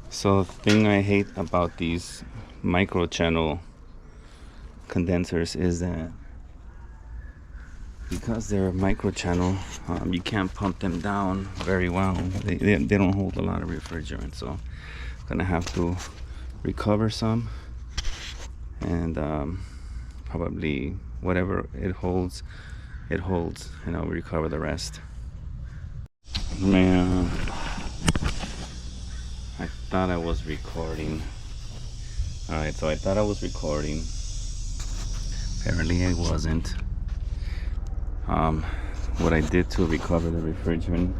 So the thing I hate about these micro channel condensers is that because they're micro channel, you can't pump them down very well. They don't hold a lot of refrigerant, so I'm gonna have to recover some and probably whatever it holds, and I'll recover the rest. Man, I thought I was recording. Alright, so I thought I was recording. Apparently I wasn't. What I did to recover the refrigerant,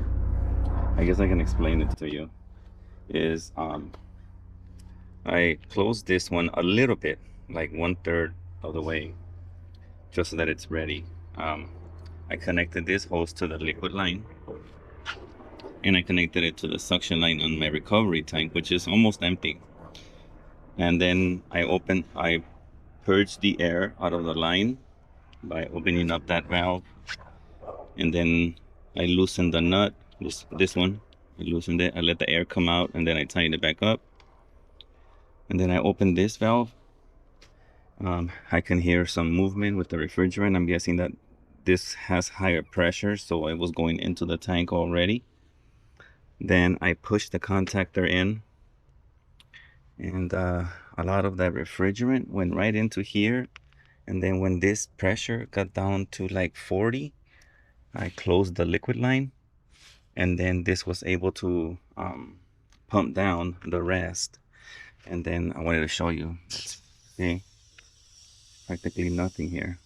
I guess I can explain it to you, is I closed this one a little bit, like 1/3 of the way, just so that it's ready. I connected this hose to the liquid line, and I connected it to the suction line on my recovery tank, which is almost empty. And then I purged the air out of the line by opening up that valve, and then I loosened the nut, this one. I loosened it, I let the air come out, and then I tightened it back up. And then I opened this valve. I can hear some movement with the refrigerant. I'm guessing that this has higher pressure, so it was going into the tank already. Then I pushed the contactor in, and a lot of that refrigerant went right into here. And then when this pressure got down to like 40, I closed the liquid line, and then this was able to pump down the rest. And then I wanted to show you, see, practically nothing here.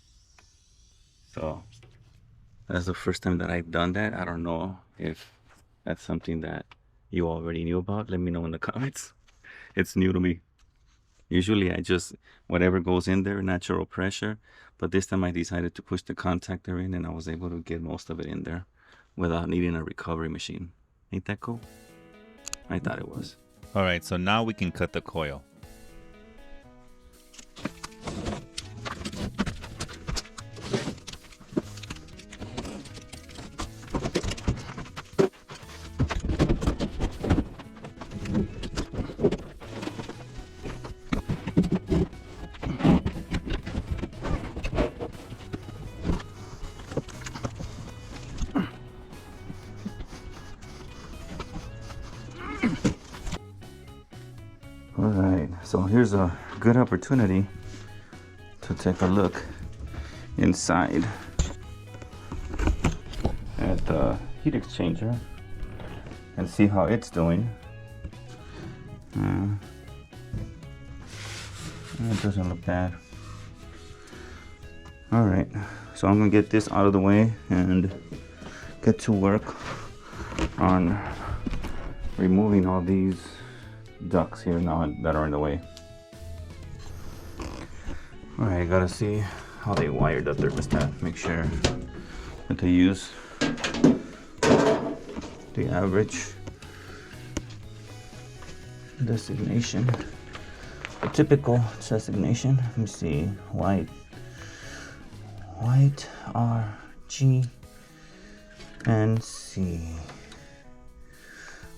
So that's the first time that I've done that. I don't know if that's something that you already knew about. Let me know in the comments. It's new to me. Usually I just, whatever goes in there, natural pressure. But this time I decided to push the contactor in, and I was able to get most of it in there without needing a recovery machine. Ain't that cool? I thought it was. All right, so now we can cut the coil. Alright, so here's a good opportunity to take a look inside at the heat exchanger and see how it's doing. It doesn't look bad. Alright, so I'm gonna get this out of the way and get to work on removing all these ducts here now that are in the way. Alright, gotta see how they wired the thermostat. Make sure that they use the average designation, the typical designation. Let me see, white R, G, and C.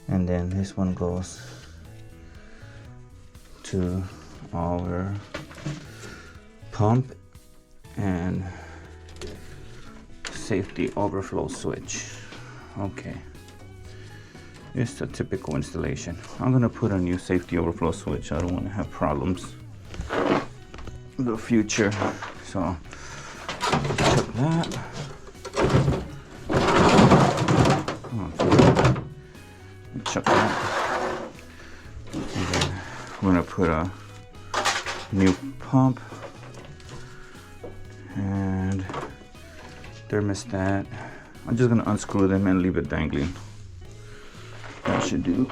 And then this one goes to our pump and safety overflow switch. Okay, it's a typical installation. I'm gonna put a new safety overflow switch. I don't want to have problems in the future, so check that. Check that. And then I'm gonna put a new pump and thermostat. I'm just gonna unscrew them and leave it dangling. That should do.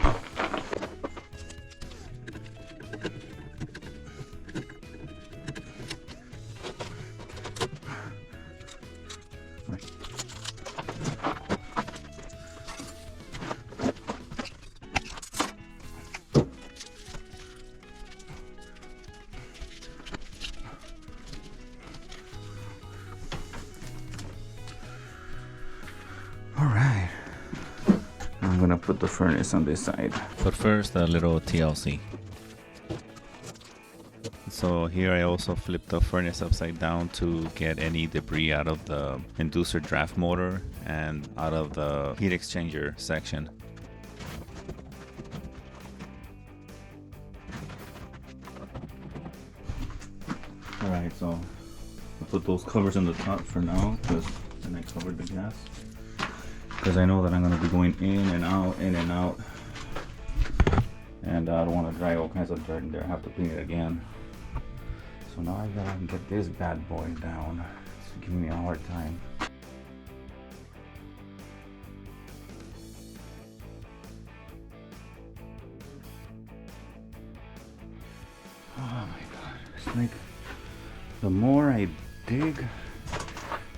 gonna put the furnace on this side. But first, a little TLC. So here I also flipped the furnace upside down to get any debris out of the inducer draft motor and out of the heat exchanger section. Alright, so I'll put those covers on the top for now, because then I covered the gas. Because I know that I'm going to be going in and out, in and out. And I don't want to dry all kinds of dirt in there. I have to clean it again. So now I gotta get this bad boy down. It's giving me a hard time. Oh my god. It's like the more I dig,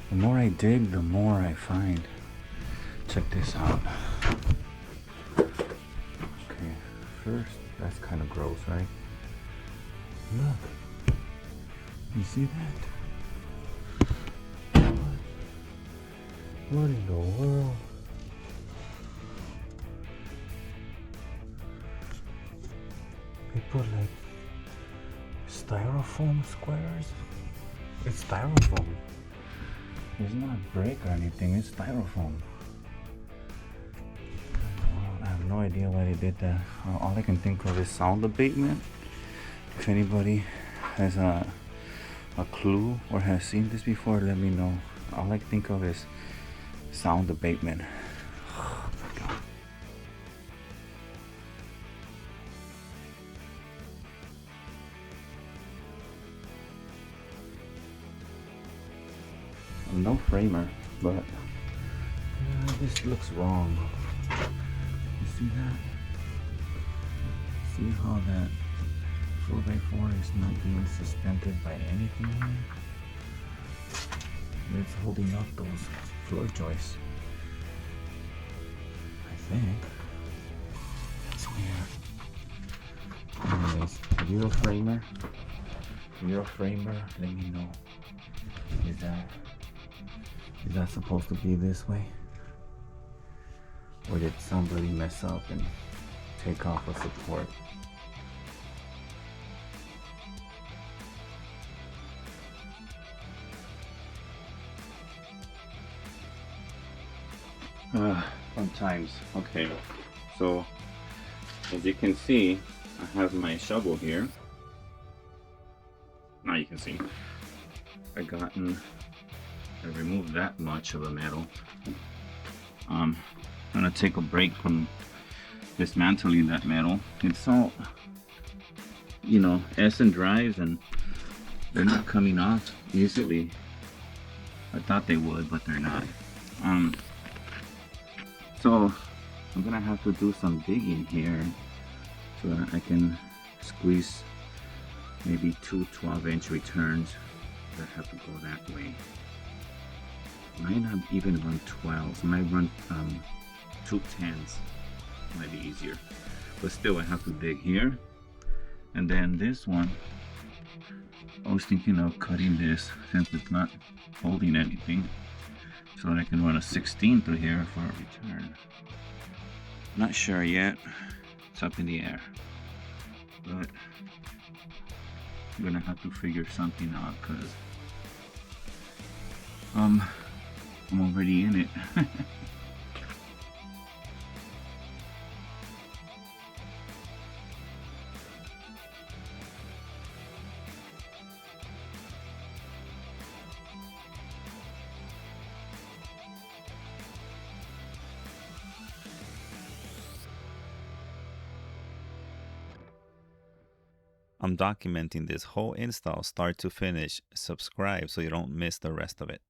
the more I find. Check this out. Okay, first, that's kind of gross, right? Look. You see that? What in the world? They put like styrofoam squares. It's styrofoam. It's not brick or anything, it's styrofoam. I have no idea why they did that. All I can think of is sound abatement. If anybody has a clue or has seen this before, let me know. All I think of is sound abatement. Oh my god. No framer, but this looks wrong. You see that? See how that 4x4 is not being suspended by anything here? It's holding up those floor joists. I think. That's weird. Anyways, if you're a framer, let me know. Is that supposed to be this way? Or did somebody mess up and take off a support? Sometimes. Okay, so as you can see, I have my shovel here. Now you can see I removed that much of the metal. I'm gonna take a break from dismantling that metal. It's all, you know, S and drives, and they're not coming off easily. I thought they would, but they're not. So I'm gonna have to do some digging here so that I can squeeze maybe two 12-inch returns that have to go that way. Might not even run 12s, might run 2 10s, might be easier. But still, I have to dig here. And then this one, I was thinking of cutting this since it's not holding anything, so that I can run a 16 through here for a return. Not sure yet, it's up in the air. But I'm gonna have to figure something out, because I'm already in it. I'm documenting this whole install start to finish. Subscribe so you don't miss the rest of it.